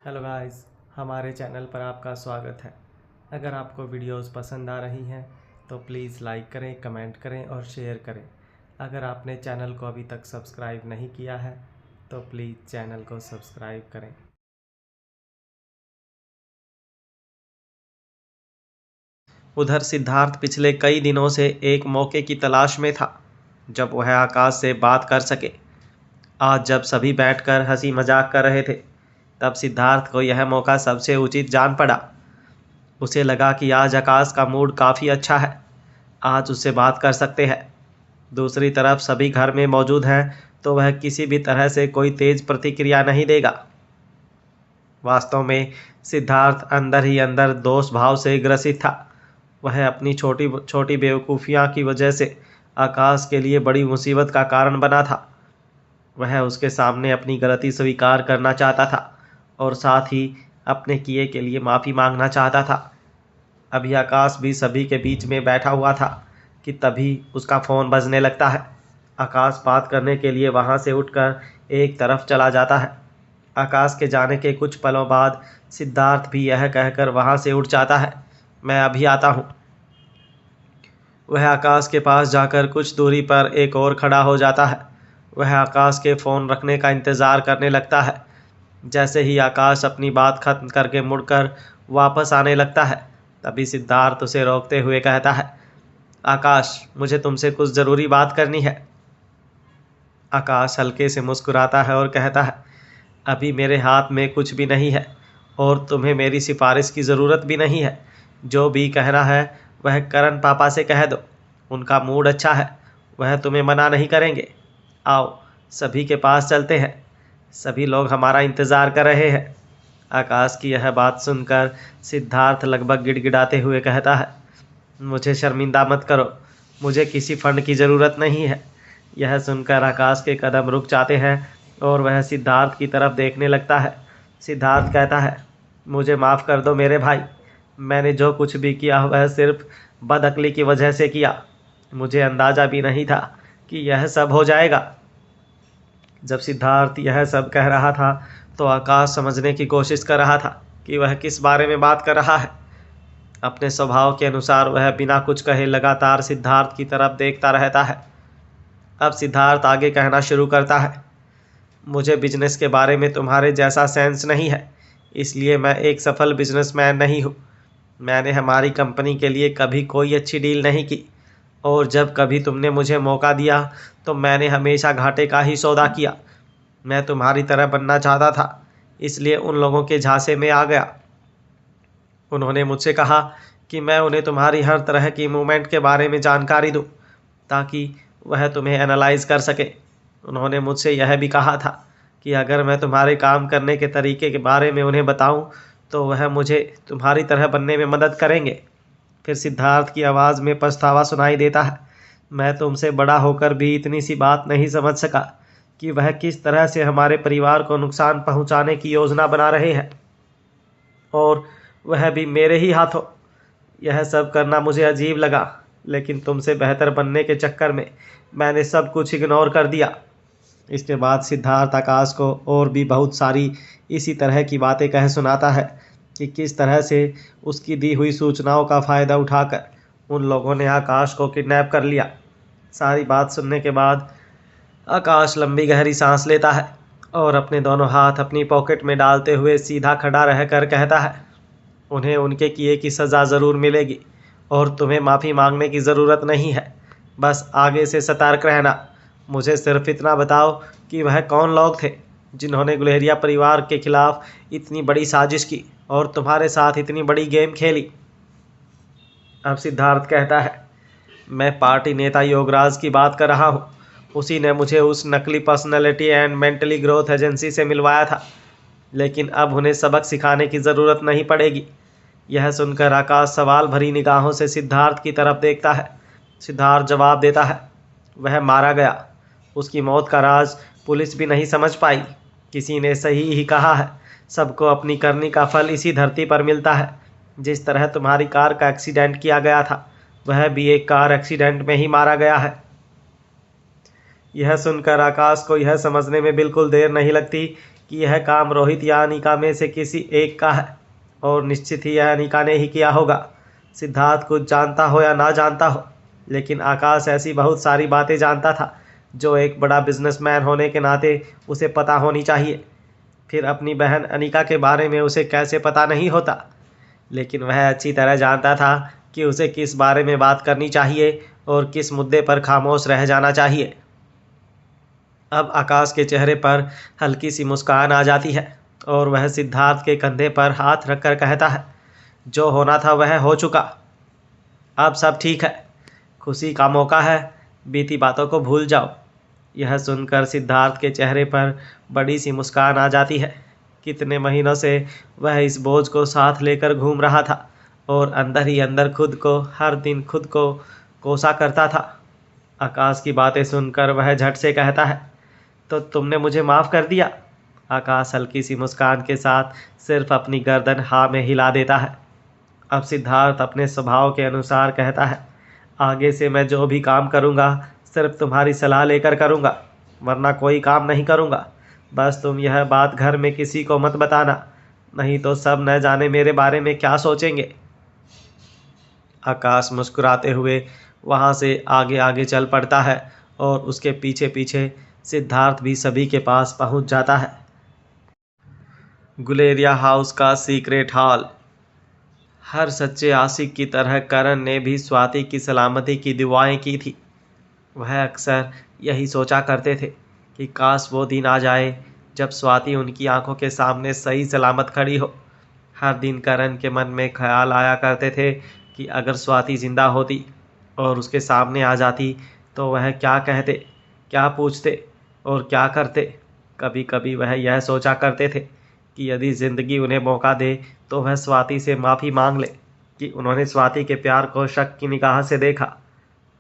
Hello guys, हमारे channel पर आपका स्वागत है। अगर आपको वीडियोस पसंद आ रही हैं तो प्लीज़ लाइक करें, कमेंट करें और शेयर करें। अगर आपने चैनल को अभी तक सब्सक्राइब नहीं किया है तो प्लीज़ चैनल को सब्सक्राइब करें। उधर सिद्धार्थ पिछले कई दिनों से एक मौके की तलाश में था जब वह आकाश से बात कर सके। आज जब सभी बैठकर हंसी मजाक कर रहे थे तब सिद्धार्थ को यह मौका सबसे उचित जान पड़ा। उसे लगा कि आज आकाश का मूड काफ़ी अच्छा है, आज उससे बात कर सकते हैं। दूसरी तरफ सभी घर में मौजूद हैं तो वह किसी भी तरह से कोई तेज प्रतिक्रिया नहीं देगा। वास्तव में सिद्धार्थ अंदर ही अंदर दोष भाव से ग्रसित था। वह अपनी छोटी छोटी बेवकूफ़ियाँ की वजह से आकाश के लिए बड़ी मुसीबत का कारण बना था। वह उसके सामने अपनी गलती स्वीकार करना चाहता था और साथ ही अपने किए के लिए माफ़ी मांगना चाहता था। अभी आकाश भी सभी के बीच में बैठा हुआ था कि तभी उसका फ़ोन बजने लगता है। आकाश बात करने के लिए वहाँ से उठकर एक तरफ चला जाता है। आकाश के जाने के कुछ पलों बाद सिद्धार्थ भी यह कहकर वहाँ से उठ जाता है, मैं अभी आता हूँ। वह आकाश के पास जाकर कुछ दूरी पर एक और खड़ा हो जाता है। वह आकाश के फ़ोन रखने का इंतज़ार करने लगता है। जैसे ही आकाश अपनी बात खत्म करके मुड़कर वापस आने लगता है तभी सिद्धार्थ उसे रोकते हुए कहता है, आकाश, मुझे तुमसे कुछ ज़रूरी बात करनी है। आकाश हल्के से मुस्कुराता है और कहता है, अभी मेरे हाथ में कुछ भी नहीं है और तुम्हें मेरी सिफारिश की ज़रूरत भी नहीं है। जो भी कहना है वह करण पापा से कह दो, उनका मूड अच्छा है, वह तुम्हें मना नहीं करेंगे। आओ सभी के पास चलते हैं, सभी लोग हमारा इंतज़ार कर रहे हैं। आकाश की यह बात सुनकर सिद्धार्थ लगभग गिड़गिड़ाते हुए कहता है, मुझे शर्मिंदा मत करो, मुझे किसी फंड की ज़रूरत नहीं है। यह सुनकर आकाश के कदम रुक जाते हैं और वह सिद्धार्थ की तरफ देखने लगता है। सिद्धार्थ कहता है, मुझे माफ़ कर दो मेरे भाई, मैंने जो कुछ भी किया वह सिर्फ बदअक्ली की वजह से किया। मुझे अंदाज़ा भी नहीं था कि यह सब हो जाएगा। जब सिद्धार्थ यह सब कह रहा था तो आकाश समझने की कोशिश कर रहा था कि वह किस बारे में बात कर रहा है। अपने स्वभाव के अनुसार वह बिना कुछ कहे लगातार सिद्धार्थ की तरफ देखता रहता है। अब सिद्धार्थ आगे कहना शुरू करता है, मुझे बिजनेस के बारे में तुम्हारे जैसा सेंस नहीं है, इसलिए मैं एक सफल बिजनेसमैन नहीं हूँ। मैंने हमारी कंपनी के लिए कभी कोई अच्छी डील नहीं की और जब कभी तुमने मुझे मौका दिया तो मैंने हमेशा घाटे का ही सौदा किया। मैं तुम्हारी तरह बनना चाहता था, इसलिए उन लोगों के झांसे में आ गया। उन्होंने मुझसे कहा कि मैं उन्हें तुम्हारी हर तरह की मूवमेंट के बारे में जानकारी दूं ताकि वह तुम्हें एनालाइज कर सके। उन्होंने मुझसे यह भी कहा था कि अगर मैं तुम्हारे काम करने के तरीके के बारे में उन्हें बताऊं तो वह मुझे तुम्हारी तरह बनने में मदद करेंगे। फिर सिद्धार्थ की आवाज़ में पछतावा सुनाई देता है, मैं तुमसे बड़ा होकर भी इतनी सी बात नहीं समझ सका कि वह किस तरह से हमारे परिवार को नुकसान पहुंचाने की योजना बना रहे हैं, और वह भी मेरे ही हाथों। यह सब करना मुझे अजीब लगा, लेकिन तुमसे बेहतर बनने के चक्कर में मैंने सब कुछ इग्नोर कर दिया। इसके बाद सिद्धार्थ आकाश को और भी बहुत सारी इसी तरह की बातें कह सुनाता है कि किस तरह से उसकी दी हुई सूचनाओं का फ़ायदा उठाकर उन लोगों ने आकाश को किडनैप कर लिया। सारी बात सुनने के बाद आकाश लंबी गहरी सांस लेता है और अपने दोनों हाथ अपनी पॉकेट में डालते हुए सीधा खड़ा रहकर कहता है, उन्हें उनके किए की सज़ा ज़रूर मिलेगी और तुम्हें माफ़ी मांगने की ज़रूरत नहीं है। बस आगे से सतर्क रहना। मुझे सिर्फ इतना बताओ कि वह कौन लोग थे जिन्होंने गुलेरिया परिवार के खिलाफ इतनी बड़ी साजिश की और तुम्हारे साथ इतनी बड़ी गेम खेली। अब सिद्धार्थ कहता है, मैं पार्टी नेता योगराज की बात कर रहा हूँ। उसी ने मुझे उस नकली personality and mentally growth agency से मिलवाया था, लेकिन अब उन्हें सबक सिखाने की ज़रूरत नहीं पड़ेगी। यह सुनकर आकाश सवाल भरी निगाहों से सिद्धार्थ की तरफ देखता है। सिद्धार्थ जवाब देता है, वह मारा गया। उसकी मौत का राज पुलिस भी नहीं समझ पाई। किसी ने सही ही कहा है, सबको अपनी करनी का फल इसी धरती पर मिलता है। जिस तरह तुम्हारी कार का एक्सीडेंट किया गया था, वह भी एक कार एक्सीडेंट में ही मारा गया है। यह सुनकर आकाश को यह समझने में बिल्कुल देर नहीं लगती कि यह काम रोहित या अनिका में से किसी एक का है और निश्चित ही यह अनिका ने ही किया होगा। सिद्धार्थ कुछ जानता हो या ना जानता हो, लेकिन आकाश ऐसी बहुत सारी बातें जानता था जो एक बड़ा बिजनेसमैन होने के नाते उसे पता होनी चाहिए। फिर अपनी बहन अनिका के बारे में उसे कैसे पता नहीं होता, लेकिन वह अच्छी तरह जानता था कि उसे किस बारे में बात करनी चाहिए और किस मुद्दे पर खामोश रह जाना चाहिए। अब आकाश के चेहरे पर हल्की सी मुस्कान आ जाती है और वह सिद्धार्थ के कंधे पर हाथ रखकर कहता है, जो होना था वह हो चुका, अब सब ठीक है, खुशी का मौका है, बीती बातों को भूल जाओ। यह सुनकर सिद्धार्थ के चेहरे पर बड़ी सी मुस्कान आ जाती है। कितने महीनों से वह इस बोझ को साथ लेकर घूम रहा था और अंदर ही अंदर खुद को हर दिन खुद को कोसा करता था। आकाश की बातें सुनकर वह झट से कहता है, तो तुमने मुझे माफ़ कर दिया? आकाश हल्की सी मुस्कान के साथ सिर्फ अपनी गर्दन हाँ में हिला देता है। अब सिद्धार्थ अपने स्वभाव के अनुसार कहता है, आगे से मैं जो भी काम करूँगा सिर्फ तुम्हारी सलाह लेकर करूँगा, वरना कोई काम नहीं करूँगा। बस तुम यह बात घर में किसी को मत बताना, नहीं तो सब न जाने मेरे बारे में क्या सोचेंगे। आकाश मुस्कुराते हुए वहाँ से आगे आगे चल पड़ता है और उसके पीछे पीछे सिद्धार्थ भी सभी के पास पहुँच जाता है। गुलेरिया हाउस का सीक्रेट हॉल। हर सच्चे आशिक की तरह करण ने भी स्वाति की सलामती की दुआएं की थी। वह अक्सर यही सोचा करते थे कि काश वो दिन आ जाए जब स्वाति उनकी आंखों के सामने सही सलामत खड़ी हो। हर दिन करण के मन में ख्याल आया करते थे कि अगर स्वाति जिंदा होती और उसके सामने आ जाती तो वह क्या कहते, क्या पूछते और क्या करते। कभी कभी वह यह सोचा करते थे कि यदि ज़िंदगी उन्हें मौका दे तो वह स्वाति से माफ़ी मांग ले कि उन्होंने स्वाति के प्यार को शक की निगाह से देखा।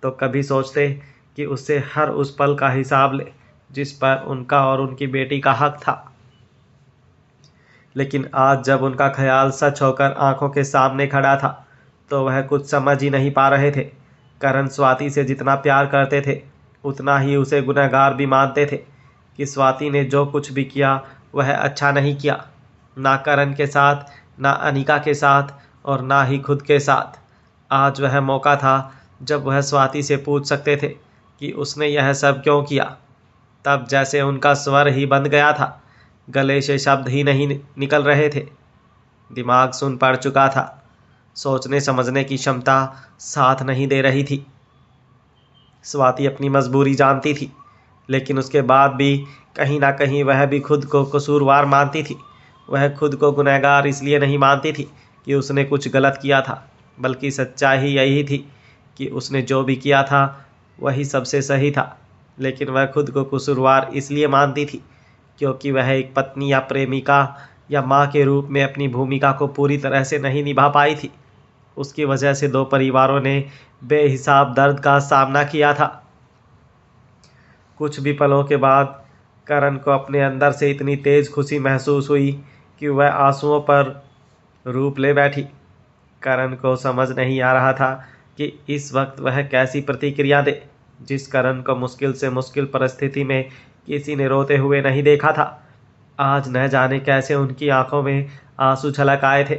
तो कभी सोचते कि उससे हर उस पल का हिसाब ले जिस पर उनका और उनकी बेटी का हक था। लेकिन आज जब उनका ख्याल सच होकर आंखों के सामने खड़ा था तो वह कुछ समझ ही नहीं पा रहे थे। करण स्वाति से जितना प्यार करते थे उतना ही उसे गुनहगार भी मानते थे कि स्वाति ने जो कुछ भी किया वह अच्छा नहीं किया, ना करण के साथ, ना अनिका के साथ और ना ही खुद के साथ। आज वह मौका था जब वह स्वाति से पूछ सकते थे कि उसने यह सब क्यों किया। तब जैसे उनका स्वर ही बंद गया था, गले से शब्द ही नहीं निकल रहे थे। दिमाग सुन पड़ चुका था, सोचने समझने की क्षमता साथ नहीं दे रही थी। स्वाति अपनी मजबूरी जानती थी, लेकिन उसके बाद भी कहीं ना कहीं वह भी खुद को कसूरवार मानती थी। वह खुद को गुनहगार इसलिए नहीं मानती थी कि उसने कुछ गलत किया था, बल्कि सच्चाई ही यही थी कि उसने जो भी किया था वही सबसे सही था। लेकिन वह खुद को कसूरवार इसलिए मानती थी क्योंकि वह एक पत्नी या प्रेमिका या माँ के रूप में अपनी भूमिका को पूरी तरह से नहीं निभा पाई थी। उसकी वजह से दो परिवारों ने बेहिसाब दर्द का सामना किया था। कुछ भी पलों के बाद करण को अपने अंदर से इतनी तेज़ खुशी महसूस हुई कि वह आंसुओं पर रूप ले बैठी। करण को समझ नहीं आ रहा था कि इस वक्त वह कैसी प्रतिक्रिया दे। जिस करण को मुश्किल से मुश्किल परिस्थिति में किसी ने रोते हुए नहीं देखा था, आज न जाने कैसे उनकी आंखों में आंसू छलक आए थे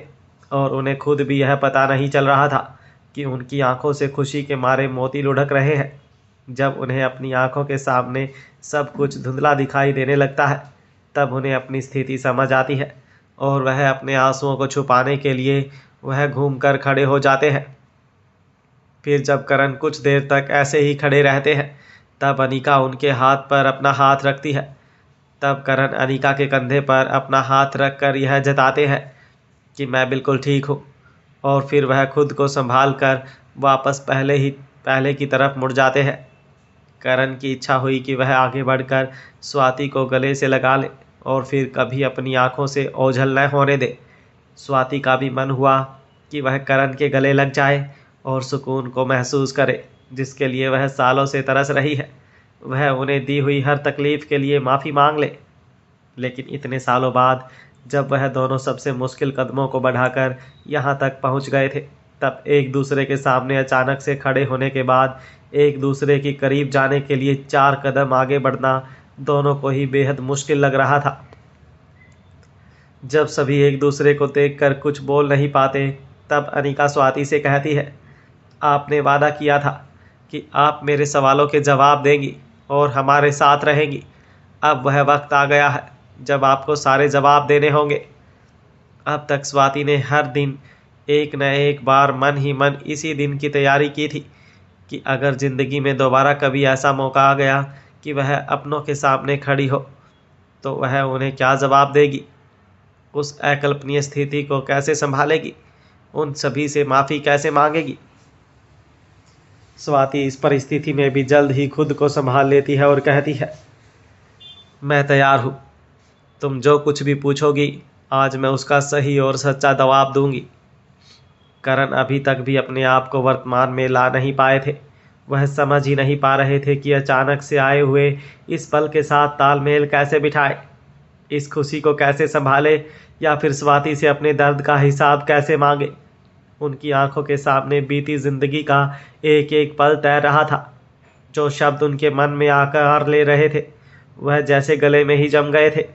और उन्हें खुद भी यह पता नहीं चल रहा था कि उनकी आंखों से खुशी के मारे मोती लुढ़क रहे हैं। जब उन्हें अपनी आंखों के सामने सब कुछ धुंधला दिखाई देने लगता है तब उन्हें अपनी स्थिति समझ आती है और वह अपने आंसुओं को छुपाने के लिए वह घूमकर खड़े हो जाते हैं। फिर जब करण कुछ देर तक ऐसे ही खड़े रहते हैं तब अनिका उनके हाथ पर अपना हाथ रखती है। तब करण अनिका के कंधे पर अपना हाथ रखकर यह जताते हैं कि मैं बिल्कुल ठीक हूँ, और फिर वह खुद को संभाल कर वापस पहले की तरफ मुड़ जाते हैं। करण की इच्छा हुई कि वह आगे बढ़कर स्वाति को गले से लगा ले और फिर कभी अपनी आंखों से ओझल न होने दे। स्वाति का भी मन हुआ कि वह करण के गले लग जाए और सुकून को महसूस करे जिसके लिए वह सालों से तरस रही है। वह उन्हें दी हुई हर तकलीफ़ के लिए माफ़ी मांग ले। लेकिन इतने सालों बाद जब वह दोनों सबसे मुश्किल कदमों को बढ़ाकर यहाँ तक पहुँच गए थे तब एक दूसरे के सामने अचानक से खड़े होने के बाद एक दूसरे के करीब जाने के लिए 4 कदम आगे बढ़ना दोनों को ही बेहद मुश्किल लग रहा था। जब सभी एक दूसरे को देखकर कुछ बोल नहीं पाते, तब अनिका स्वाति से कहती है, आपने वादा किया था कि आप मेरे सवालों के जवाब देंगी और हमारे साथ रहेंगी। अब वह वक्त आ गया है जब आपको सारे जवाब देने होंगे। अब तक स्वाति ने हर दिन एक न एक बार मन ही मन इसी दिन की तैयारी की थी कि अगर ज़िंदगी में दोबारा कभी ऐसा मौका आ गया कि वह अपनों के सामने खड़ी हो, तो वह उन्हें क्या जवाब देगी, उस अकल्पनीय स्थिति को कैसे संभालेगी, उन सभी से माफ़ी कैसे मांगेगी। स्वाति इस परिस्थिति में भी जल्द ही खुद को संभाल लेती है और कहती है, मैं तैयार हूँ। तुम जो कुछ भी पूछोगी, आज मैं उसका सही और सच्चा जवाब दूंगी। करण अभी तक भी अपने आप को वर्तमान में ला नहीं पाए थे। वह समझ ही नहीं पा रहे थे कि अचानक से आए हुए इस पल के साथ तालमेल कैसे बिठाए, इस खुशी को कैसे संभाले, या फिर स्वाति से अपने दर्द का हिसाब कैसे मांगे। उनकी आंखों के सामने बीती जिंदगी का एक एक पल तैर रहा था। जो शब्द उनके मन में आकार ले रहे थे, वह जैसे गले में ही जम गए थे।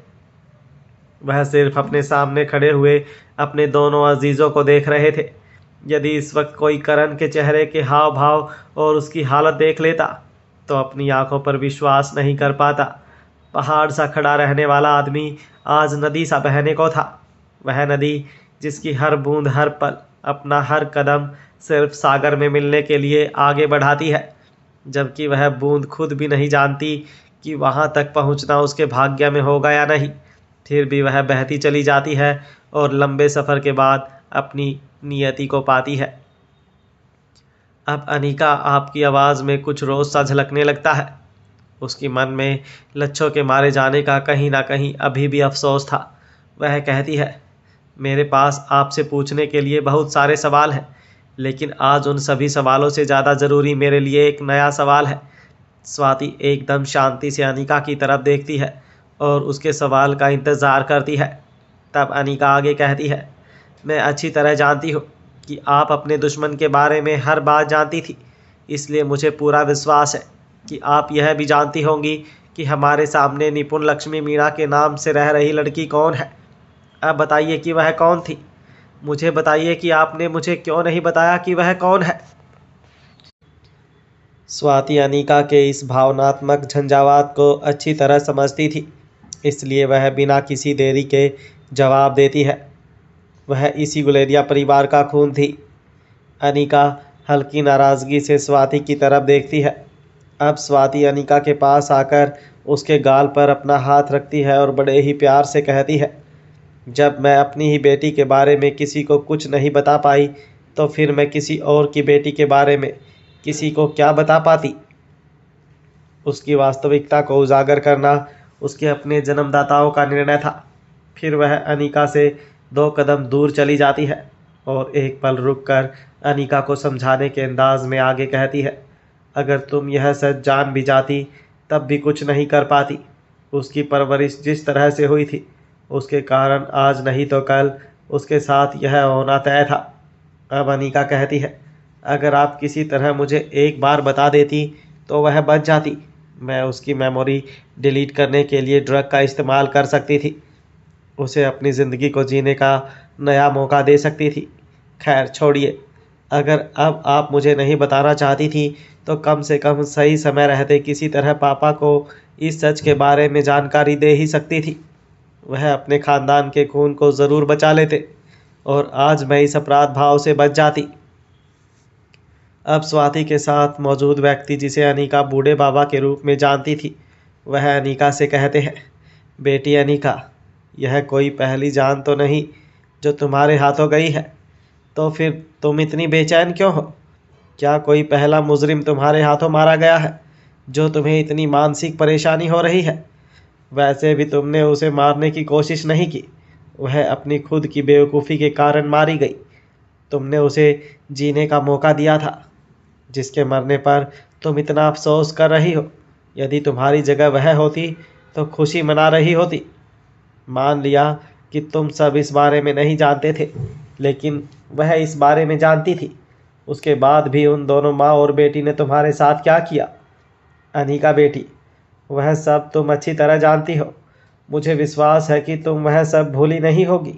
वह सिर्फ अपने सामने खड़े हुए अपने दोनों अजीज़ों को देख रहे थे। यदि इस वक्त कोई करण के चेहरे के हाव भाव और उसकी हालत देख लेता, तो अपनी आंखों पर विश्वास नहीं कर पाता। पहाड़ सा खड़ा रहने वाला आदमी आज नदी सा बहने को था। वह नदी जिसकी हर बूंद हर पल अपना हर कदम सिर्फ सागर में मिलने के लिए आगे बढ़ाती है, जबकि वह बूंद खुद भी नहीं जानती कि वहाँ तक पहुँचना उसके भाग्य में होगा या नहीं। फिर भी वह बहती चली जाती है और लंबे सफ़र के बाद अपनी नियति को पाती है। अब अनिका आपकी आवाज़ में कुछ रोज़ सा झलकने लगता है। उसकी मन में लच्छों के मारे जाने का कहीं ना कहीं अभी भी अफसोस था। वह कहती है, मेरे पास आपसे पूछने के लिए बहुत सारे सवाल हैं, लेकिन आज उन सभी सवालों से ज़्यादा ज़रूरी मेरे लिए एक नया सवाल है। स्वाति एकदम शांति से अनिका की तरफ देखती है और उसके सवाल का इंतज़ार करती है। तब अनिका आगे कहती है, मैं अच्छी तरह जानती हूँ कि आप अपने दुश्मन के बारे में हर बात जानती थी, इसलिए मुझे पूरा विश्वास है कि आप यह भी जानती होंगी कि हमारे सामने निपुण लक्ष्मी मीणा के नाम से रह रही लड़की कौन है। अब बताइए कि वह कौन थी। मुझे बताइए कि आपने मुझे क्यों नहीं बताया कि वह कौन है। स्वाति अनिका के इस भावनात्मक झंझावात को अच्छी तरह समझती थी, इसलिए वह बिना किसी देरी के जवाब देती है, वह इसी गुलेरिया परिवार का खून थी। अनिका हल्की नाराज़गी से स्वाति की तरफ देखती है। अब स्वाति अनिका के पास आकर उसके गाल पर अपना हाथ रखती है और बड़े ही प्यार से कहती है, जब मैं अपनी ही बेटी के बारे में किसी को कुछ नहीं बता पाई, तो फिर मैं किसी और की बेटी के बारे में किसी को क्या बता पाती। उसकी वास्तविकता को उजागर करना उसके अपने जन्मदाताओं का निर्णय था। फिर वह अनिका से 2 कदम दूर चली जाती है और एक पल रुककर अनिका को समझाने के अंदाज में आगे कहती है, अगर तुम यह सच जान भी जाती तब भी कुछ नहीं कर पाती। उसकी परवरिश जिस तरह से हुई थी, उसके कारण आज नहीं तो कल उसके साथ यह होना तय था। अब अनिका कहती है, अगर आप किसी तरह मुझे एक बार बता देती तो वह बच जाती। मैं उसकी मेमोरी डिलीट करने के लिए ड्रग का इस्तेमाल कर सकती थी, उसे अपनी ज़िंदगी को जीने का नया मौका दे सकती थी। खैर छोड़िए, अगर अब आप मुझे नहीं बताना चाहती थी तो कम से कम सही समय रहते किसी तरह पापा को इस सच के बारे में जानकारी दे ही सकती थी। वह अपने ख़ानदान के खून को ज़रूर बचा लेते और आज मैं इस अपराध भाव से बच जाती। अब स्वाति के साथ मौजूद व्यक्ति, जिसे अनिका बूढ़े बाबा के रूप में जानती थी, वह अनिका से कहते हैं, बेटी अनिका, यह कोई पहली जान तो नहीं जो तुम्हारे हाथों गई है, तो फिर तुम इतनी बेचैन क्यों हो? क्या कोई पहला मुजरिम तुम्हारे हाथों मारा गया है जो तुम्हें इतनी मानसिक परेशानी हो रही है? वैसे भी तुमने उसे मारने की कोशिश नहीं की, वह अपनी खुद की बेवकूफ़ी के कारण मारी गई। तुमने उसे जीने का मौका दिया था, जिसके मरने पर तुम इतना अफसोस कर रही हो। यदि तुम्हारी जगह वह होती तो खुशी मना रही होती। मान लिया कि तुम सब इस बारे में नहीं जानते थे, लेकिन वह इस बारे में जानती थी। उसके बाद भी उन दोनों माँ और बेटी ने तुम्हारे साथ क्या किया? अनिका बेटी, वह सब तुम अच्छी तरह जानती हो। मुझे विश्वास है कि तुम वह सब भूली नहीं होगी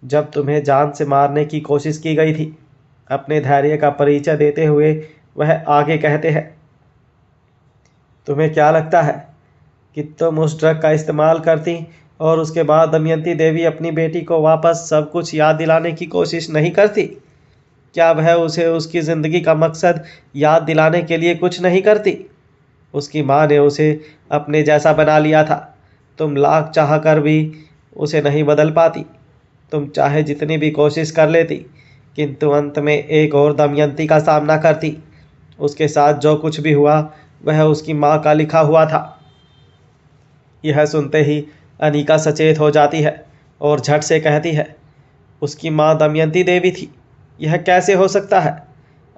जब तुम्हें जान से मारने की कोशिश की गई थी। अपने धैर्य का परिचय देते हुए वह आगे कहते हैं, तुम्हें क्या लगता है कि तुम उस ड्रग का इस्तेमाल करती और उसके बाद दमयंती देवी अपनी बेटी को वापस सब कुछ याद दिलाने की कोशिश नहीं करती? क्या वह उसे उसकी ज़िंदगी का मकसद याद दिलाने के लिए कुछ नहीं करती? उसकी माँ ने उसे अपने जैसा बना लिया था। तुम लाख चाह कर भी उसे नहीं बदल पाती। तुम चाहे जितनी भी कोशिश कर लेती, किंतु अंत में एक और दमयंती का सामना करती। उसके साथ जो कुछ भी हुआ वह उसकी माँ का लिखा हुआ था। यह सुनते ही अनिका सचेत हो जाती है और झट से कहती है, उसकी माँ दमयंती देवी थी, यह कैसे हो सकता है?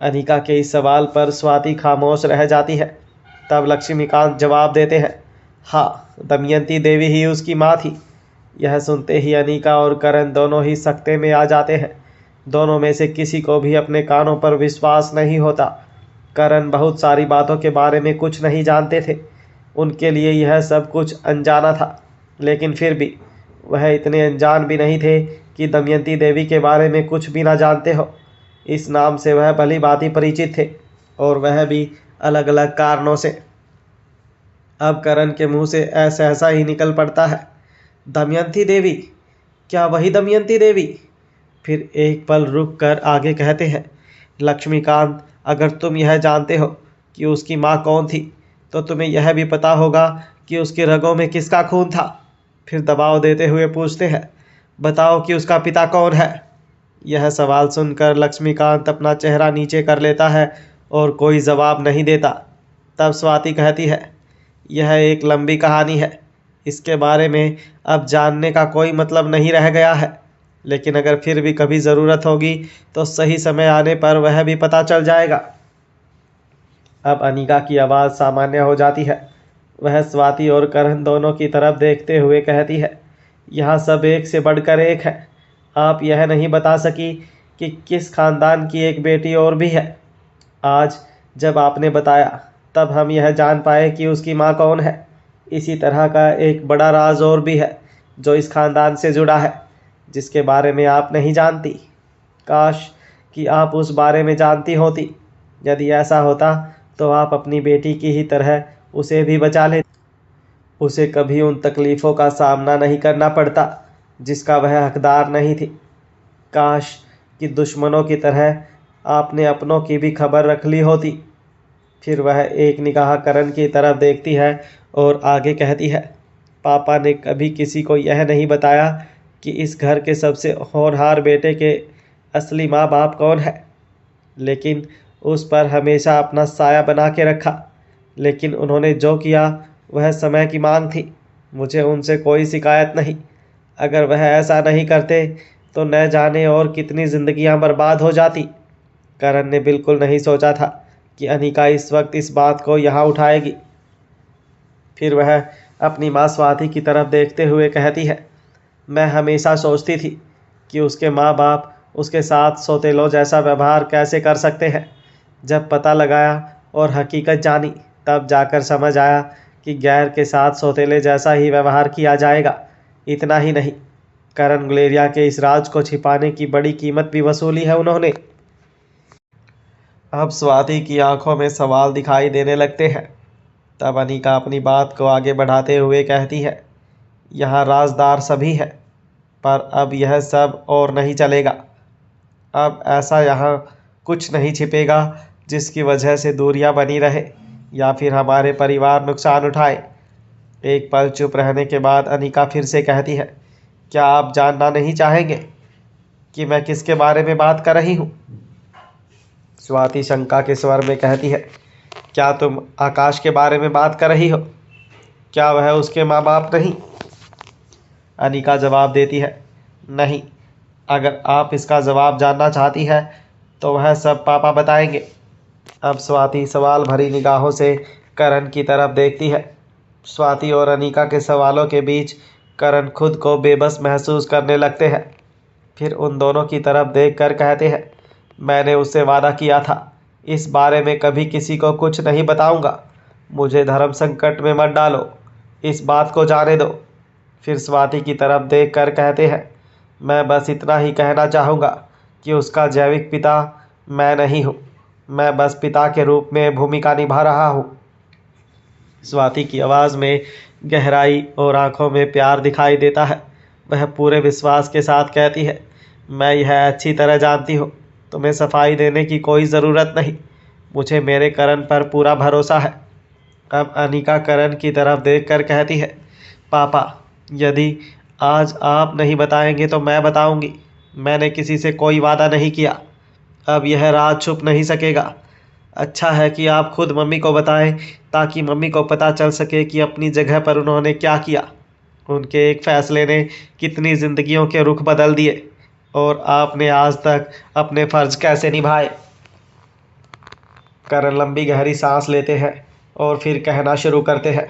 अनिका के इस सवाल पर स्वाति खामोश रह जाती है। तब लक्ष्मीकांत जवाब देते हैं, हाँ, दमयंती देवी ही उसकी माँ थी। यह सुनते ही अनिका और करण दोनों ही सकते में आ जाते हैं। दोनों में से किसी को भी अपने कानों पर विश्वास नहीं होता। करण बहुत सारी बातों के बारे में कुछ नहीं जानते थे। उनके लिए यह सब कुछ अनजाना था, लेकिन फिर भी वह इतने अनजान भी नहीं थे कि दमयंती देवी के बारे में कुछ भी ना जानते हो। इस नाम से वह भली भांति परिचित थे, और वह भी अलग अलग कारणों से। अब करण के मुंह से ऐसा ही निकल पड़ता है, दमयंती देवी? क्या वही दमयंती देवी? फिर एक पल रुक कर आगे कहते हैं, लक्ष्मीकांत, अगर तुम यह जानते हो कि उसकी माँ कौन थी, तो तुम्हें यह भी पता होगा कि उसके रगों में किसका खून था। फिर दबाव देते हुए पूछते हैं, बताओ कि उसका पिता कौन है? यह सवाल सुनकर लक्ष्मीकांत अपना चेहरा नीचे कर लेता है और कोई जवाब नहीं देता। तब स्वाति कहती है, यह एक लंबी कहानी है, इसके बारे में अब जानने का कोई मतलब नहीं रह गया है, लेकिन अगर फिर भी कभी ज़रूरत होगी तो सही समय आने पर वह भी पता चल जाएगा। अब अनिका की आवाज़ सामान्य हो जाती है। वह स्वाति और करण दोनों की तरफ देखते हुए कहती है, यहाँ सब एक से बढ़कर एक है। आप यह नहीं बता सकी कि किस खानदान की एक बेटी और भी है। आज जब आपने बताया तब हम यह जान पाए कि उसकी माँ कौन है। इसी तरह का एक बड़ा राज और भी है जो इस खानदान से जुड़ा है, जिसके बारे में आप नहीं जानती। काश कि आप उस बारे में जानती होती। यदि ऐसा होता तो आप अपनी बेटी की ही तरह उसे भी बचा लेती। उसे कभी उन तकलीफ़ों का सामना नहीं करना पड़ता जिसका वह हकदार नहीं थी। काश कि दुश्मनों की तरह आपने अपनों की भी खबर रख ली होती। फिर वह एक निगाह करण की तरफ देखती है और आगे कहती है, पापा ने कभी किसी को यह नहीं बताया कि इस घर के सबसे होनहार बेटे के असली माँ बाप कौन है, लेकिन उस पर हमेशा अपना साया बना के रखा। लेकिन उन्होंने जो किया वह समय की मांग थी। मुझे उनसे कोई शिकायत नहीं। अगर वह ऐसा नहीं करते तो न जाने और कितनी ज़िंदगियां बर्बाद हो जाती। करण ने बिल्कुल नहीं सोचा था कि अनिका इस वक्त इस बात को यहाँ उठाएगी। फिर वह अपनी माँ स्वाति की तरफ देखते हुए कहती है, मैं हमेशा सोचती थी कि उसके माँ बाप उसके साथ सौतेलों जैसा व्यवहार कैसे कर सकते हैं। जब पता लगाया और हकीकत जानी तब जाकर समझ आया कि गैर के साथ सौतेले जैसा ही व्यवहार किया जाएगा। इतना ही नहीं, करण गुलेरिया के इस राज को छिपाने की बड़ी कीमत भी वसूली है उन्होंने। अब स्वाति की आंखों में सवाल दिखाई देने लगते हैं। तब अनिका अपनी बात को आगे बढ़ाते हुए कहती है, यहाँ राजदार सभी है, पर अब यह सब और नहीं चलेगा। अब ऐसा यहाँ कुछ नहीं छिपेगा जिसकी वजह से दूरियां बनी रहे या फिर हमारे परिवार नुकसान उठाए। एक पल चुप रहने के बाद अनिका फिर से कहती है, क्या आप जानना नहीं चाहेंगे कि मैं किसके बारे में बात कर रही हूँ? स्वाति शंका के स्वर में कहती है, क्या तुम आकाश के बारे में बात कर रही हो? क्या वह उसके माँ बाप नहीं? अनिका जवाब देती है, नहीं। अगर आप इसका जवाब जानना चाहती है तो वह सब पापा बताएंगे। अब स्वाति सवाल भरी निगाहों से करण की तरफ देखती है। स्वाति और अनिका के सवालों के बीच करण खुद को बेबस महसूस करने लगते हैं। फिर उन दोनों की तरफ देखकर कहते हैं, मैंने उससे वादा किया था इस बारे में कभी किसी को कुछ नहीं बताऊंगा। मुझे धर्म संकट में मत डालो, इस बात को जाने दो। फिर स्वाति की तरफ देख कर कहते हैं, मैं बस इतना ही कहना चाहूँगा कि उसका जैविक पिता मैं नहीं हूँ, मैं बस पिता के रूप में भूमिका निभा रहा हूँ। स्वाति की आवाज़ में गहराई और आंखों में प्यार दिखाई देता है। वह पूरे विश्वास के साथ कहती है, मैं यह अच्छी तरह जानती हूँ, तुम्हें सफाई देने की कोई ज़रूरत नहीं, मुझे मेरे करण पर पूरा भरोसा है। अब अनिका करण की तरफ देखकर कहती है, पापा, यदि आज आप नहीं बताएंगे तो मैं बताऊंगी। मैंने किसी से कोई वादा नहीं किया, अब यह राज छुप नहीं सकेगा। अच्छा है कि आप खुद मम्मी को बताएं, ताकि मम्मी को पता चल सके कि अपनी जगह पर उन्होंने क्या किया। उनके एक फैसले ने कितनी जिंदगियों के रुख बदल दिए, और आपने आज तक अपने फर्ज कैसे निभाए। करण लंबी गहरी सांस लेते हैं और फिर कहना शुरू करते हैं,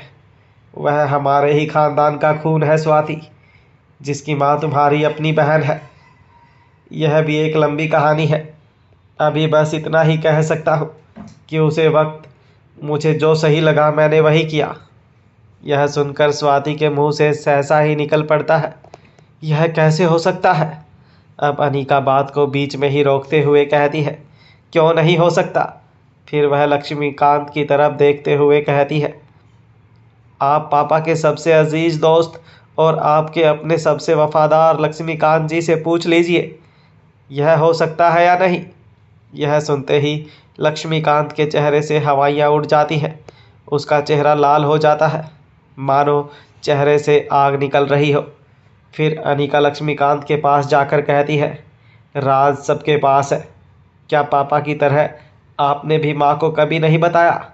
वह हमारे ही खानदान का खून है स्वाति, जिसकी माँ तुम्हारी अपनी बहन है। यह भी एक लंबी कहानी है। अभी बस इतना ही कह सकता हूँ कि उसे वक्त मुझे जो सही लगा मैंने वही किया। यह सुनकर स्वाति के मुंह से सहसा ही निकल पड़ता है, यह कैसे हो सकता है। अब अनिका बात को बीच में ही रोकते हुए कहती है, क्यों नहीं हो सकता। फिर वह लक्ष्मीकांत की तरफ देखते हुए कहती है, आप पापा के सबसे अजीज दोस्त और आपके अपने सबसे वफादार लक्ष्मीकांत जी से पूछ लीजिए, यह हो सकता है या नहीं। यह सुनते ही लक्ष्मीकांत के चेहरे से हवाइयाँ उड़ जाती हैं। उसका चेहरा लाल हो जाता है, मानो चेहरे से आग निकल रही हो। फिर अनिका लक्ष्मीकांत के पास जाकर कहती है, राज सबके पास है, क्या पापा की तरह आपने भी माँ को कभी नहीं बताया,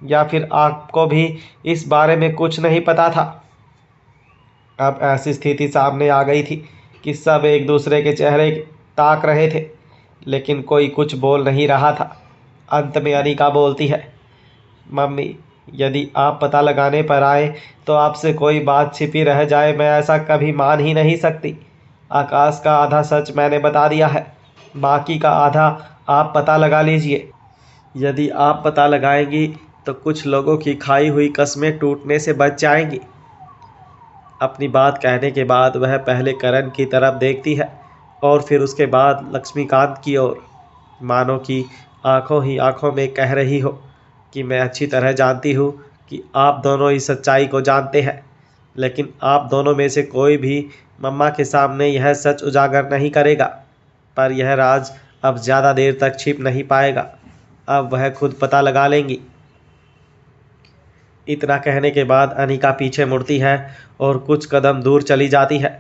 या फिर आपको भी इस बारे में कुछ नहीं पता था। अब ऐसी स्थिति सामने आ गई थी कि सब एक दूसरे के चेहरे ताक रहे थे, लेकिन कोई कुछ बोल नहीं रहा था। अंत में अनिका बोलती है, मम्मी, यदि आप पता लगाने पर आए तो आपसे कोई बात छिपी रह जाए, मैं ऐसा कभी मान ही नहीं सकती। आकाश का आधा सच मैंने बता दिया है, बाकी का आधा आप पता लगा लीजिए। यदि आप पता लगाएंगी तो कुछ लोगों की खाई हुई कस्में टूटने से बच जाएंगी। अपनी बात कहने के बाद वह पहले करण की तरफ देखती है और फिर उसके बाद लक्ष्मीकांत की ओर, मानो कि आंखों ही आंखों में कह रही हो कि मैं अच्छी तरह जानती हूँ कि आप दोनों इस सच्चाई को जानते हैं, लेकिन आप दोनों में से कोई भी मम्मा के सामने यह सच उजागर नहीं करेगा। पर यह राज अब ज़्यादा देर तक छिप नहीं पाएगा, अब वह खुद पता लगा लेंगी। इतना कहने के बाद अनिका पीछे मुड़ती है और कुछ कदम दूर चली जाती है।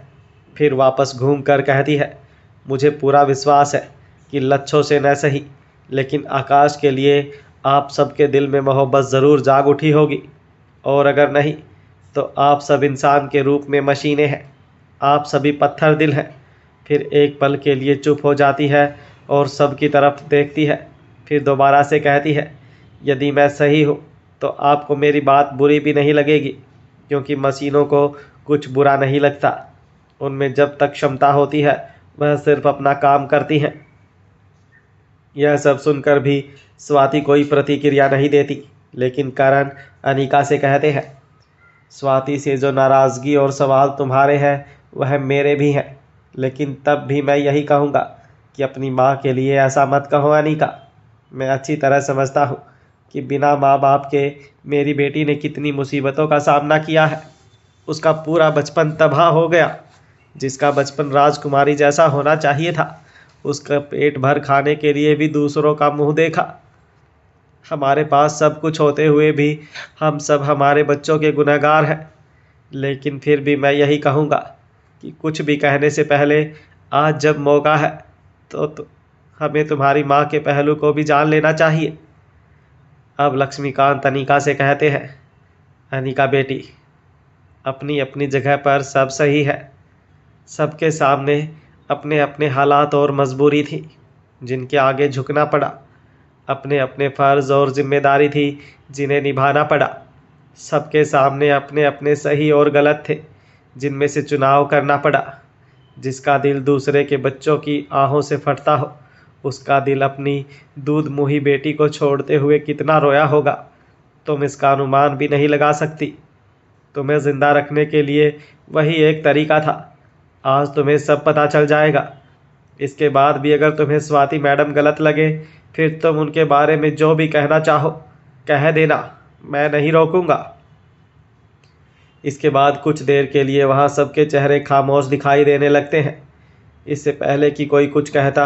फिर वापस घूम कर कहती है, मुझे पूरा विश्वास है कि लच्छों से न सही, लेकिन आकाश के लिए आप सबके दिल में मोहब्बत ज़रूर जाग उठी होगी, और अगर नहीं तो आप सब इंसान के रूप में मशीनें हैं, आप सभी पत्थर दिल हैं। फिर एक पल के लिए चुप हो जाती है और सब की तरफ देखती है, फिर दोबारा से कहती है, यदि मैं सही हूँ तो आपको मेरी बात बुरी भी नहीं लगेगी, क्योंकि मशीनों को कुछ बुरा नहीं लगता, उनमें जब तक क्षमता होती है वह सिर्फ अपना काम करती हैं। यह सब सुनकर भी स्वाति कोई प्रतिक्रिया नहीं देती, लेकिन करण अनिका से कहते हैं, स्वाति से जो नाराज़गी और सवाल तुम्हारे हैं वह मेरे भी हैं, लेकिन तब भी मैं यही कहूँगा कि अपनी माँ के लिए ऐसा मत कहो अनिका। मैं अच्छी तरह समझता हूँ कि बिना माँ बाप के मेरी बेटी ने कितनी मुसीबतों का सामना किया है। उसका पूरा बचपन तबाह हो गया, जिसका बचपन राजकुमारी जैसा होना चाहिए था, उसका पेट भर खाने के लिए भी दूसरों का मुंह देखा। हमारे पास सब कुछ होते हुए भी हम सब हमारे बच्चों के गुनहगार हैं। लेकिन फिर भी मैं यही कहूँगा कि कुछ भी कहने से पहले आज जब मौका है तो हमें तुम्हारी माँ के पहलू को भी जान लेना चाहिए। अब लक्ष्मीकांत अनिका से कहते हैं, अनिका बेटी, अपनी अपनी जगह पर सब सही है। सबके सामने अपने अपने हालात और मजबूरी थी जिनके आगे झुकना पड़ा, अपने अपने फ़र्ज़ और जिम्मेदारी थी जिन्हें निभाना पड़ा। सबके सामने अपने अपने सही और गलत थे जिनमें से चुनाव करना पड़ा। जिसका दिल दूसरे के बच्चों की आहों से फटता हो, उसका दिल अपनी दूध मुही बेटी को छोड़ते हुए कितना रोया होगा, तुम इसका अनुमान भी नहीं लगा सकती। तुम्हें जिंदा रखने के लिए वही एक तरीका था। आज तुम्हें सब पता चल जाएगा। इसके बाद भी अगर तुम्हें स्वाति मैडम गलत लगे, फिर तुम उनके बारे में जो भी कहना चाहो कह देना, मैं नहीं रोकूंगा। इसके बाद कुछ देर के लिए वहाँ सबके चेहरे खामोश दिखाई देने लगते हैं। इससे पहले कि कोई कुछ कहता,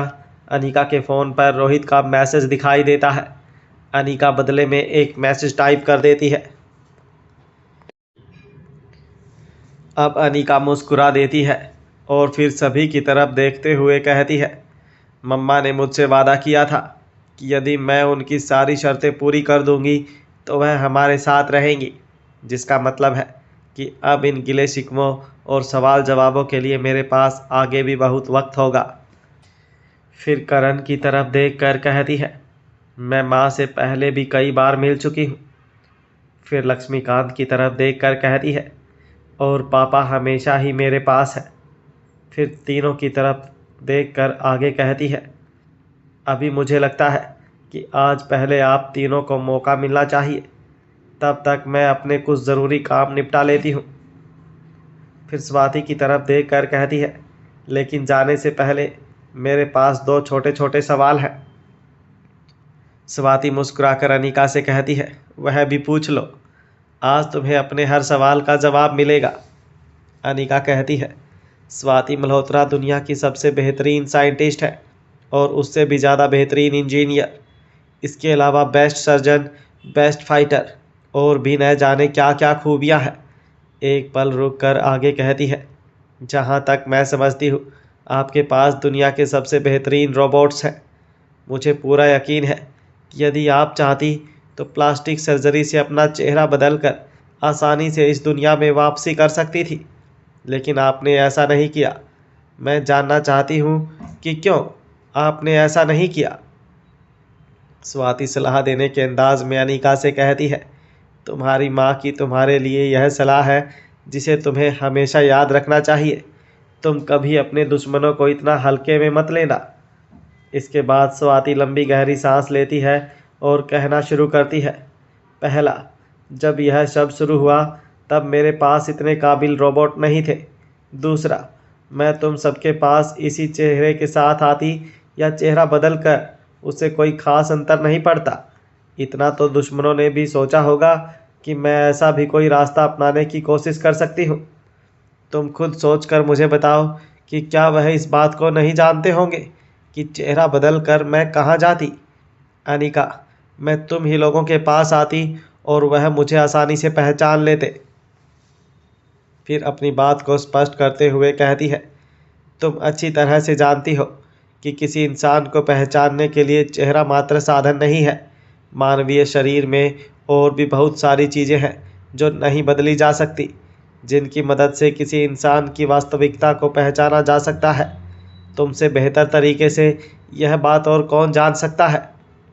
अनिका के फ़ोन पर रोहित का मैसेज दिखाई देता है। अनिका बदले में एक मैसेज टाइप कर देती है। अब अनिका मुस्कुरा देती है और फिर सभी की तरफ देखते हुए कहती है, मम्मा ने मुझसे वादा किया था कि यदि मैं उनकी सारी शर्तें पूरी कर दूंगी तो वह हमारे साथ रहेंगी, जिसका मतलब है कि अब इन गिले शिकवों और सवाल जवाबों के लिए मेरे पास आगे भी बहुत वक्त होगा। फिर करण की तरफ देख कर कहती है, मैं माँ से पहले भी कई बार मिल चुकी हूँ। फिर लक्ष्मीकांत की तरफ देख कर कहती है, और पापा हमेशा ही मेरे पास है। फिर तीनों की तरफ देखकर आगे कहती है, अभी मुझे लगता है कि आज पहले आप तीनों को मौका मिलना चाहिए, तब तक मैं अपने कुछ ज़रूरी काम निपटा लेती हूँ। फिर स्वाति की तरफ देखकर कहती है, लेकिन जाने से पहले मेरे पास 2 छोटे छोटे सवाल हैं। स्वाति मुस्कुराकर अनिका से कहती है, वह भी पूछ लो, आज तुम्हें अपने हर सवाल का जवाब मिलेगा। अनिका कहती है, स्वाति मल्होत्रा दुनिया की सबसे बेहतरीन साइंटिस्ट है और उससे भी ज़्यादा बेहतरीन इंजीनियर। इसके अलावा बेस्ट सर्जन, बेस्ट फाइटर और भी न जाने क्या क्या खूबियाँ हैं। एक पल रुक कर आगे कहती है, जहाँ तक मैं समझती हूँ आपके पास दुनिया के सबसे बेहतरीन रोबोट्स हैं। मुझे पूरा यकीन है कि यदि आप चाहती तो प्लास्टिक सर्जरी से अपना चेहरा बदलकर आसानी से इस दुनिया में वापसी कर सकती थी, लेकिन आपने ऐसा नहीं किया। मैं जानना चाहती हूँ कि क्यों आपने ऐसा नहीं किया। स्वाति सलाह देने के अंदाज में अनिका से कहती है, तुम्हारी माँ की तुम्हारे लिए यह सलाह है जिसे तुम्हें हमेशा याद रखना चाहिए। तुम कभी अपने दुश्मनों को इतना हल्के में मत लेना। इसके बाद स्वाति लंबी गहरी सांस लेती है और कहना शुरू करती है, पहला, जब यह सब शुरू हुआ तब मेरे पास इतने काबिल रोबोट नहीं थे। दूसरा, मैं तुम सबके पास इसी चेहरे के साथ आती या चेहरा बदल कर, उससे कोई खास अंतर नहीं पड़ता। इतना तो दुश्मनों ने भी सोचा होगा कि मैं ऐसा भी कोई रास्ता अपनाने की कोशिश कर सकती हूँ। तुम खुद सोच कर मुझे बताओ कि क्या वह इस बात को नहीं जानते होंगे कि चेहरा बदल कर मैं कहाँ जाती। अनिका, मैं तुम ही लोगों के पास आती और वह मुझे आसानी से पहचान लेते। फिर अपनी बात को स्पष्ट करते हुए कहती है, तुम अच्छी तरह से जानती हो कि किसी इंसान को पहचानने के लिए चेहरा मात्र साधन नहीं है। मानवीय शरीर में और भी बहुत सारी चीज़ें हैं जो नहीं बदली जा सकती, जिनकी मदद से किसी इंसान की वास्तविकता को पहचाना जा सकता है। तुमसे बेहतर तरीके से यह बात और कौन जान सकता है।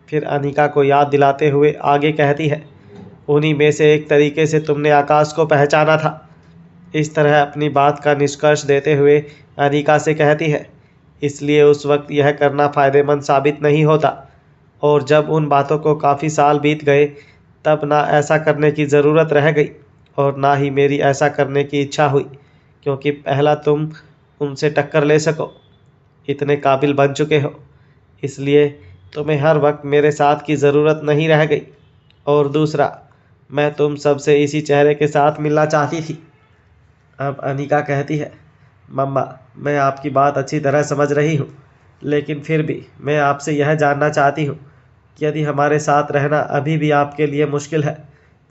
फिर अनिका को याद दिलाते हुए आगे कहती है, उन्हीं में से एक तरीके से तुमने आकाश को पहचाना था। इस तरह अपनी बात का निष्कर्ष देते हुए अनिका से कहती है, इसलिए उस वक्त यह करना फ़ायदेमंद साबित नहीं होता, और जब उन बातों को काफ़ी साल बीत गए तब ना ऐसा करने की ज़रूरत रह गई और ना ही मेरी ऐसा करने की इच्छा हुई, क्योंकि पहला, तुम उनसे टक्कर ले सको, इतने काबिल बन चुके हो, इसलिए तुम्हें हर वक्त मेरे साथ की ज़रूरत नहीं रह गई, और दूसरा, मैं तुम सबसे इसी चेहरे के साथ मिलना चाहती थी। अब अनिका कहती है, मम्मा, मैं आपकी बात अच्छी तरह समझ रही हूँ, लेकिन फिर भी मैं आपसे यह जानना चाहती हूँ कि यदि हमारे साथ रहना अभी भी आपके लिए मुश्किल है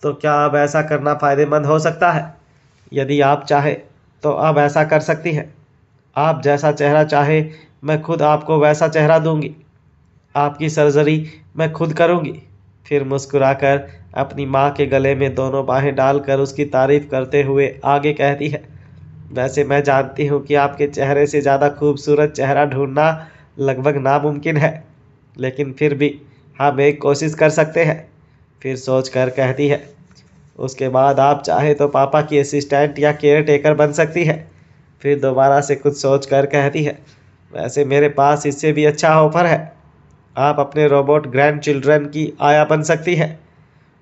तो क्या अब ऐसा करना फ़ायदेमंद हो सकता है। यदि आप चाहे तो अब ऐसा कर सकती हैं। आप जैसा चेहरा चाहे मैं खुद आपको वैसा चेहरा दूंगी। आपकी सर्जरी मैं खुद करूंगी। फिर मुस्कुराकर अपनी माँ के गले में दोनों बाहें डालकर उसकी तारीफ करते हुए आगे कहती है, वैसे मैं जानती हूँ कि आपके चेहरे से ज़्यादा खूबसूरत चेहरा ढूंढना लगभग नामुमकिन है, लेकिन फिर भी हम एक कोशिश कर सकते हैं। फिर सोच कर कहती है, उसके बाद आप चाहे तो पापा की असिस्टेंट या केयर टेकर बन सकती है। फिर दोबारा से कुछ सोच कर कहती है, वैसे मेरे पास इससे भी अच्छा ऑफर है। आप अपने रोबोट ग्रैंड चिल्ड्रन की आया बन सकती है।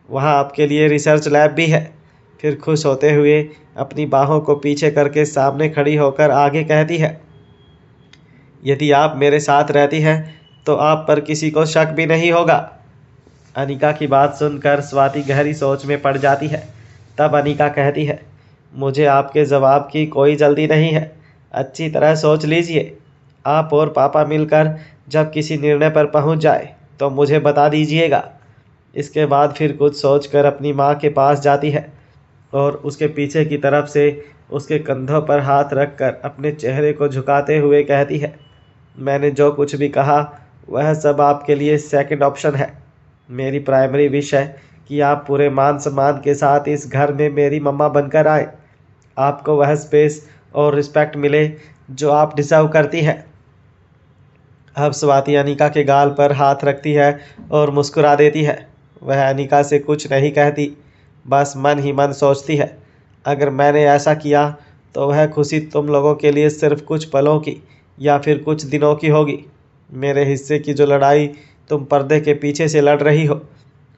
वहाँ आपके लिए रिसर्च लैब भी है। फिर खुश होते हुए अपनी बाहों को पीछे करके सामने खड़ी होकर आगे कहती है, यदि आप मेरे साथ रहती हैं तो आप पर किसी को शक भी नहीं होगा। अनिका की बात सुनकर स्वाति गहरी सोच में पड़ जाती है। तब अनिका कहती है, मुझे आपके जवाब की कोई जल्दी नहीं है, अच्छी तरह सोच लीजिए। आप और पापा मिलकर जब किसी निर्णय पर पहुंच जाए तो मुझे बता दीजिएगा। इसके बाद फिर कुछ सोचकर अपनी माँ के पास जाती है और उसके पीछे की तरफ से उसके कंधों पर हाथ रखकर अपने चेहरे को झुकाते हुए कहती है, मैंने जो कुछ भी कहा वह सब आपके लिए सेकंड ऑप्शन है। मेरी प्राइमरी विश है कि आप पूरे मान सम्मान के साथ इस घर में मेरी मम्मा बनकर आए। आपको वह स्पेस और रिस्पेक्ट मिले जो आप डिज़र्व करती हैं। अब स्वाति अनिका के गाल पर हाथ रखती है और मुस्कुरा देती है। वह अनिका से कुछ नहीं कहती, बस मन ही मन सोचती है, अगर मैंने ऐसा किया तो वह खुशी तुम लोगों के लिए सिर्फ कुछ पलों की या फिर कुछ दिनों की होगी। मेरे हिस्से की जो लड़ाई तुम पर्दे के पीछे से लड़ रही हो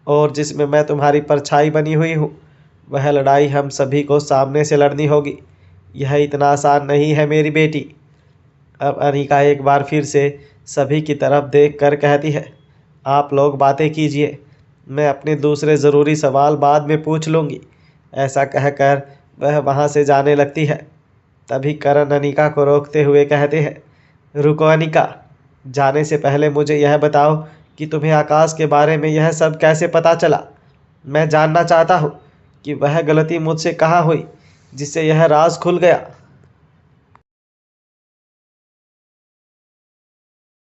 और जिसमें मैं तुम्हारी परछाई बनी हुई हूँ, वह लड़ाई हम सभी को सामने से लड़नी होगी। यह इतना आसान नहीं है मेरी बेटी। अब अनिका एक बार फिर से सभी की तरफ देख कर कहती है, आप लोग बातें कीजिए, मैं अपने दूसरे ज़रूरी सवाल बाद में पूछ लूँगी। ऐसा कहकर वह वहाँ से जाने लगती है। तभी करण अनिका को रोकते हुए कहते हैं, रुको अनिका, जाने से पहले मुझे यह बताओ कि तुम्हें आकाश के बारे में यह सब कैसे पता चला। मैं जानना चाहता हूँ कि वह गलती मुझसे कहाँ हुई जिससे यह राज खुल गया।